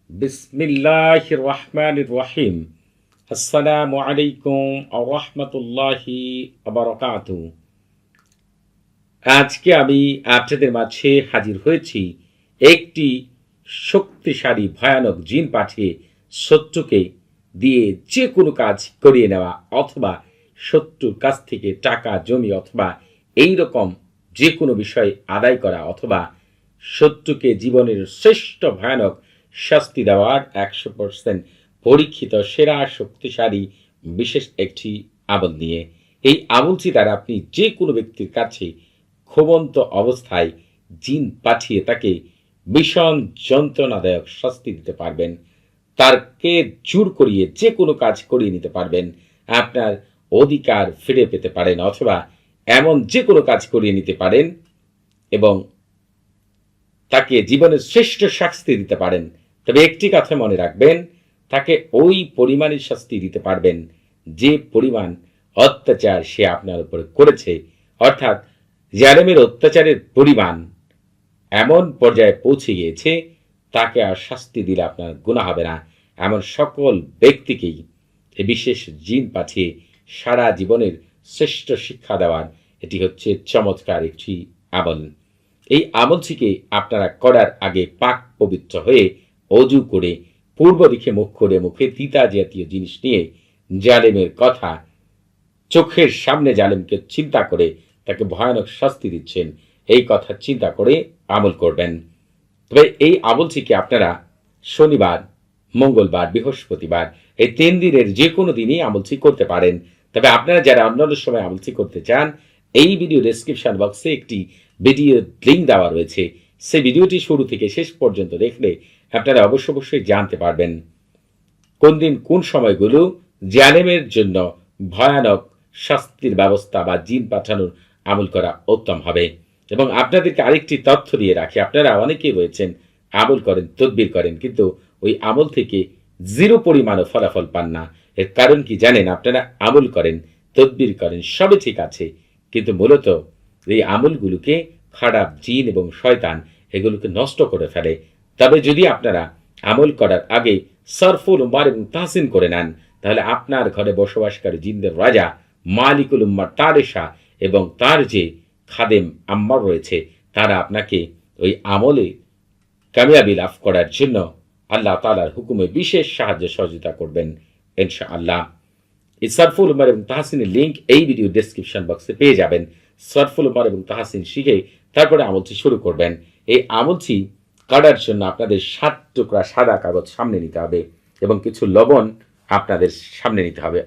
বিসমিল্লাহির রহমানির রহিম। আসসালামু আলাইকুম ওয়া রাহমাতুল্লাহি ওয়া বারাকাতুহু। আজকে আমি আপনাদের মাঝে হাজির হয়েছি একটি শক্তিশালী ভয়ানক জিন পাঠিয়ে শত্রুকে দিয়ে যে কোনো কাজ করিয়ে নেওয়া অথবা শত্রুর কাছ থেকে টাকা জমি অথবা এই রকম যে কোনো বিষয় আদায় করা অথবা শত্রুকে জীবনের শ্রেষ্ঠ ভয়ানক শাস্তি দেওয়ার 100% পরীক্ষিত সেরা শক্তিশালী বিশেষ একটি আমল নিয়ে। এই আমলটি দ্বারা আপনি যে কোনো ব্যক্তির কাছে ঘুমন্ত অবস্থায় জিন পাঠিয়ে তাকে ভীষণ যন্ত্রণাদায়ক শাস্তি দিতে পারবেন। তারকে জোর করিয়ে যে কোনো কাজ করিয়ে নিতে পারবেন। আপনার অধিকার ফিরে পেতে পারেন অথবা এমন যে কোনো কাজ করিয়ে নিতে পারেন এবং তাকে জীবনের শ্রেষ্ঠ শাস্তি দিতে পারেন। তবে একটি কথা মনে রাখবেন, তাকে ওই পরিমাণের শাস্তি দিতে পারবেন যে পরিমাণ অত্যাচার সে আপনার উপরে করেছে। অর্থাৎ জালেমের অত্যাচারের পরিমাণ এমন পর্যায়ে পৌঁছে গিয়েছে তাকে আর শাস্তি দিলে আপনার গুনাহ হবে না। এমন সকল ব্যক্তিকেই এ বিশেষ জিন পাঠিয়ে সারা জীবনের শ্রেষ্ঠ শিক্ষা দেওয়ার এটি হচ্ছে চমৎকার একটি আমল। এই আমলটিকে আপনারা করার আগে পাক পবিত্র হয়ে অজু করে পূর্ব দিকে মুখ করে মুখে তিতা জাতীয় জিনিস নিয়ে জালেমের কথা চোখের সামনে জালেমকে চিন্তা করে তাকে ভয়ানক শাস্তি দিচ্ছেন এই কথা চিন্তা করে আমল করবেন। তবে এই আমলটিকে আপনারা শনিবার, মঙ্গলবার, বৃহস্পতিবার এই 3 দিনের যে কোনো দিনই আমলটি করতে পারেন। তবে আপনারা যারা অন্যান্য সময় আমলটি করতে চান, এই ভিডিও ডেসক্রিপশন বক্সে একটি ভিডিও লিঙ্ক দেওয়া রয়েছে। সেই ভিডিওটি শুরু থেকে শেষ পর্যন্ত দেখলে আপনারা অবশ্যই জানতে পারবেন কোন দিন কোন সময়গুলো জালেমের জন্য ভয়ানক শাস্তির ব্যবস্থা বা জিন পাঠানোর আমল করা উত্তম হবে। এবং আপনাদেরকে আরেকটি তথ্য দিয়ে রাখি, আপনারা অনেকেই রয়েছেন আমল করেন, তদবির করেন, কিন্তু ওই আমল থেকে 0 পরিমাণও ফলাফল পান না। এর কারণ কি জানেন? আপনারা আমল করেন, তদবির করেন, সবই ঠিক আছে, কিন্তু মূলত এই আমলগুলোকে খারাপ জিন এবং শয়তান এগুলোকে নষ্ট করে ফেলে। তবে যদি আপনারা আমল করার আগে সরফুল উম্মার এবং তাহসিন করে নেন, তাহলে আপনার ঘরে বসবাসকারী জিনদের রাজা মালিকুল উম্মার তারেশা এবং তার যে খাদেম আম্মার রয়েছে তারা আপনাকে ওই আমলে কামিয়াবি লাভ করার জন্য আল্লাহ তাআলার হুকুমে বিশেষ সাহায্য সহযোগিতা করবেন ইনশাআল্লাহ। এই সরফুল উমার এবং তাহসিনের লিঙ্ক এই ভিডিও ডেসক্রিপশন বক্সে পেয়ে যাবেন। সরফুল উমার এবং তাহসিন শিখে তারপরে আমলটি শুরু করবেন। এই আমলটি করার জন্য আপনাদের 7 টুকরা সাদা কাগজ সামনে নিতে হবে এবং কিছু লবণ আপনাদের সামনে নিতে হবে।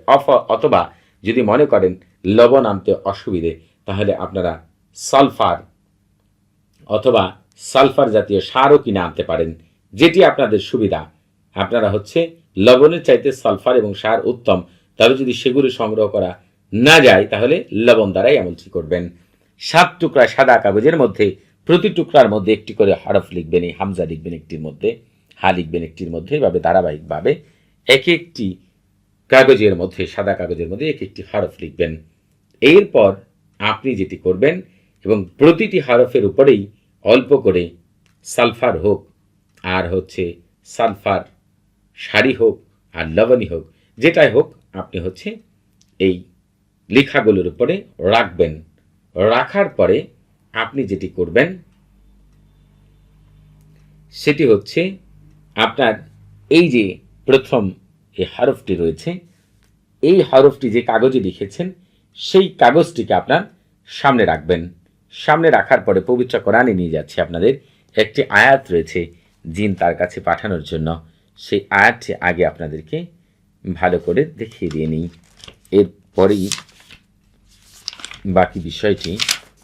অথবা যদি মনে করেন লবণ আনতে অসুবিধে, তাহলে আপনারা সালফার অথবা সালফার জাতীয় সারও কিনে আনতে পারেন, যেটি আপনাদের সুবিধা। আপনারা লবণের চাইতে সালফার এবং সার উত্তম, তবে যদি সেগুলো সংগ্রহ করা না যায় তাহলে লবণ দ্বারাই আমলটি করবেন। 7 টুকরা সাদা কাগজের মধ্যে প্রতি টুকরার মধ্যে একটি করে হরফ লিখবেন। এই হামজা লিখবেন একটির মধ্যে, হা লিখবেন একটির মধ্যে, এভাবে ধারাবাহিকভাবে এক একটি কাগজের মধ্যে, সাদা কাগজের মধ্যে এক একটি হরফ লিখবেন। এরপর আপনি যেটি করবেন এবং প্রতিটি হরফের উপরেই অল্প করে সালফার হোক আর সালফার সারি হোক আর লবণী হোক, যেটাই হোক, আপনি এই লেখাগুলোর উপরে রাখবেন। রাখার পরে আপনি যেটি করবেন সেটি আপনার এই যে প্রথম এই হরফটি রয়েছে, এই হরফটি যে কাগজে লিখেছেন সেই কাগজটিকে আপনার সামনে রাখবেন। সামনে রাখার পরে পবিত্র কোরআনে নিয়ে যাচ্ছে আপনাদের একটি আয়াত রয়েছে জিন তার কাছে পাঠানোর জন্য। সেই আয়াতটি আগে আপনাদেরকে ভালো করে দেখিয়ে দিয়ে নিই, এরপরেই বাকি বিষয়টি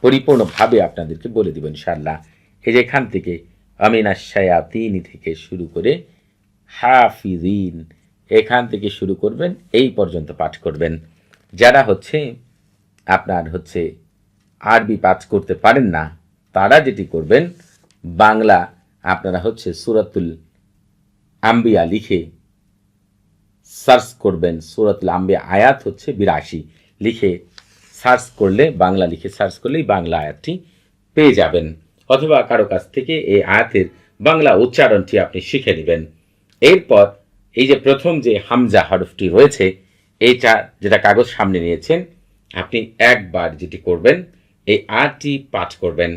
পরিপূর্ণভাবে আপনাদেরকে বলে দেব ইনশাআল্লাহ। এই যে এখান থেকে আমিনাশ শায়াতিন থেকে শুরু করে হাফিজিন, এখান থেকে শুরু করবেন, এই পর্যন্ত পাঠ করবেন। যারা আপনার আরবি পাঠ করতে পারেন না, তারা যেটি করবেন, বাংলা আপনারা সূরাতুল আম্বিয়া লিখে সার্চ করবেন। সূরাতুল আম্বিয়া আয়াত 82 লিখে সার্চ করলে, বাংলা লিখে সার্চ করলেই বাংলা আয়াতটি পেয়ে যাবেন। অথবা কারো কাছ থেকে এই আয়াতের বাংলা উচ্চারণটি আপনি শিখে নেবেন। এরপর এই যে প্রথম যে হামজা হরফটি রয়েছে, এইটা যেটা কাগজ সামনে নিয়েছেন, আপনি একবার যেটি করবেন, এই আটি পাঠ করবেন।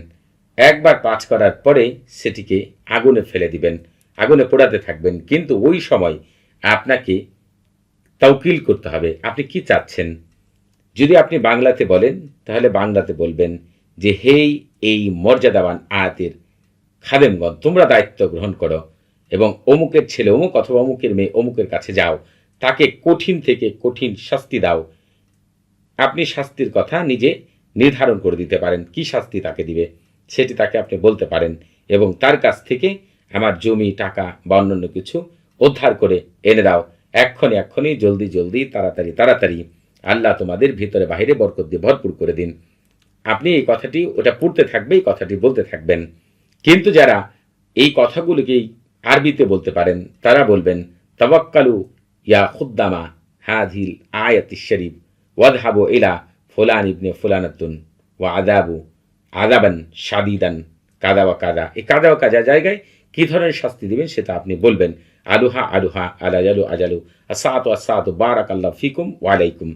একবার পাঠ করার পরে সেটিকে আগুনে ফেলে দিবেন, আগুনে পোড়াতে থাকবেন। কিন্তু ওই সময় আপনাকে তাওকিল করতে হবে, আপনি কি চাচ্ছেন। যদি আপনি বাংলাতে বলেন তাহলে বাংলাতে বলবেন যে, হেই এই মর্যাদাবান আয়াতের খাদেমগণ, তোমরা দায়িত্ব গ্রহণ করো এবং অমুকের ছেলে অমুক অথবা অমুকের মেয়ে অমুকের কাছে যাও, তাকে কঠিন থেকে কঠিন শাস্তি দাও। আপনি শাস্তির কথা নিজে নির্ধারণ করে দিতে পারেন, কি শাস্তি তাকে দিবে সেটি তাকে আপনি বলতে পারেন, এবং তার কাছ থেকে আমার জমি টাকা বা অন্যান্য কিছু উদ্ধার করে এনে দাও, এক্ষণে এক্ষণে, জলদি জলদি, তাড়াতাড়ি তাড়াতাড়ি, আল্লাহ তোমাদের ভিতরে বাহিরে বরকত দিয়ে ভরপুর করে দিন। আপনি এই কথাটি ওটা পড়তে থাকবে, এই কথাটি বলতে থাকবেন। কিন্তু যারা এই কথাগুলোকেই আরবিতে বলতে পারেন তারা বলবেন, তাওয়াক্কালু ইয়া খুদ্দামা হাযিল আয়াতিশ শরীফ ওয়াযহাবু ইলা ফুলান ইবনে ফুলানাতুন ওয়া আযাবু আযাবান শাদীদান কাযা ওয়া কাযা। এই কাযা ওয়া কাযা জায়গায় কি ধরনের শাস্তি দিবেন সেটা আপনি বলবেন। আলুহা আলুহা আলাজালু আজালু আসাতু আসাতু বারাকাল্লাহু ফিকুম ওয়া আলাইকুম।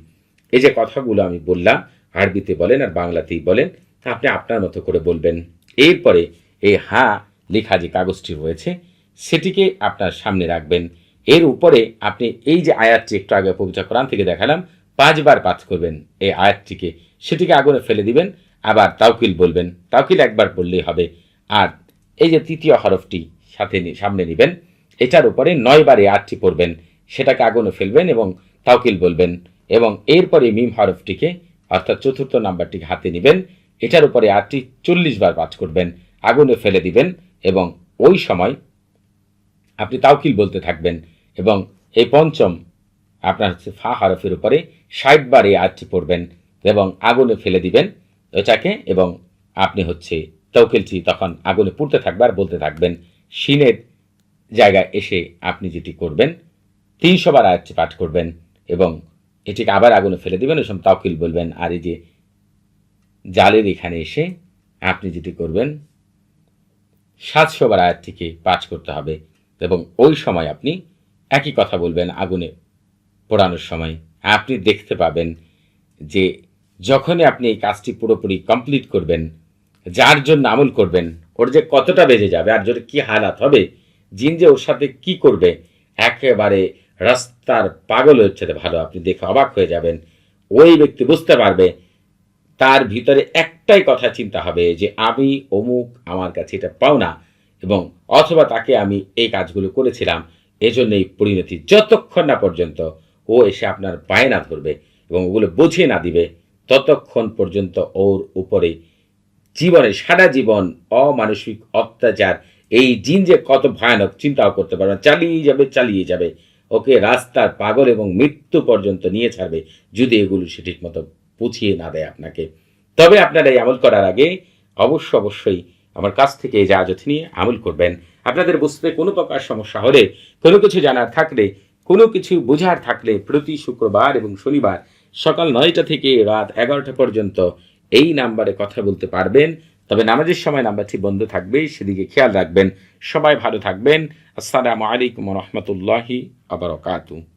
এই যে কথাগুলো আমি বললাম, আরবিতে বলেন আর বাংলাতেই বলেন, আপনি আপনার মতো করে বলবেন। এরপরে এই হা লেখা যে কাগজটি রয়েছে সেটিকে আপনার সামনে রাখবেন। এর উপরে আপনি এই যে আয়াতটি একটু আগে পবিত্র কোরআন থেকে দেখালাম 5 বার পাঠ করবেন এই আয়াতটিকে, সেটিকে আগুনে ফেলে দিবেন। আবার তাওকিল বলবেন, তাওকিল একবার বললেই হবে। আর এই যে তৃতীয় হরফটি সাথে সামনে নেবেন, এটার উপরে 9 বার এই আয়াতটি পড়বেন, সেটাকে আগুনে ফেলবেন এবং তাওকিল বলবেন। এবং এরপরে মিম হরফটিকে অর্থাৎ চতুর্থ নাম্বারটিকে হাতে নেবেন, এটার উপরে আয়াতটি 40 বার পাঠ করবেন, আগুনে ফেলে দিবেন এবং ওই সময় আপনি তাওকিল বলতে থাকবেন। এবং এই পঞ্চম আপনার হচ্ছে ফা হরফের উপরে 60 বার এই আয়াতটি পড়বেন এবং আগুনে ফেলে দিবেন এটাকে, এবং আপনি হচ্ছে তাওকিলটি তখন আগুনে পুড়তে থাকবে আর বলতে থাকবেন। শিনের জায়গায় এসে আপনি যেটি করবেন, 300 বার আয়াতটি পাঠ করবেন এবং এটিকে আবার আগুনে ফেলে দিবেন, ওই সময় তাওকিল বলবেন। আর এই যে জালের এখানে এসে আপনি যেটি করবেন, 700 বার আয়াতটিকে পাঠ করতে হবে এবং ওই সময় আপনি একই কথা বলবেন আগুনে পোড়ানোর সময়। আপনি দেখতে পাবেন যে যখনই আপনি এই কাজটি পুরোপুরি কমপ্লিট করবেন, যার জন্য আমল করবেন ওর যে কতটা বেজে যাবে আর যদি কি হালাত হবে, জিন যে ওর সাথে কি করবে, একেবারে রাস্তার পাগল হচ্ছে ভালো, আপনি দেখে অবাক হয়ে যাবেন। ওই ব্যক্তি বুঝতে পারবে তার ভিতরে একটাই কথা চিন্তা হবে যে আমি অমুক, আমার কাছে এটা পাও না, এবং অথবা তাকে আমি এই কাজগুলো করেছিলাম, এজন্য এই পরিণতি। যতক্ষণ না পর্যন্ত ও এসে আপনার পায়ে না ধরবে এবং ওগুলো বুঝিয়ে না দিবে, ততক্ষণ পর্যন্ত ওর উপরে জীবনে সারা জীবন অমানসিক অত্যাচার, এই জিন যে কত ভয়ানক চিন্তাও করতে পারবে, চালিয়ে যাবে, ওকে রাস্তার পাগল এবং মৃত্যু পর্যন্ত নিয়ে ছাড়বে যদি এগুলো সে ঠিক মতো বুঝিয়ে না দেয় আপনাকে। তবে আপনারা এই আমল করার আগে অবশ্যই আমার কাছ থেকে এই জাহাজত নিয়ে আমল করবেন। আপনাদের বুঝতে কোনো প্রকার সমস্যা হলে, কোনো কিছু জানার থাকলে, কোনো কিছু বোঝার থাকলে প্রতি শুক্রবার এবং শনিবার সকাল 9টা থেকে রাত 11টা পর্যন্ত এই নাম্বারে কথা বলতে পারবেন। তবে নামাজের সময় নাম্বারটি বন্ধ থাকবে, সেদিকে খেয়াল রাখবেন। সবাই ভালো থাকবেন। আসসালামু আলাইকুম ওয়া রাহমাতুল্লাহি ওয়া বারাকাতুহু।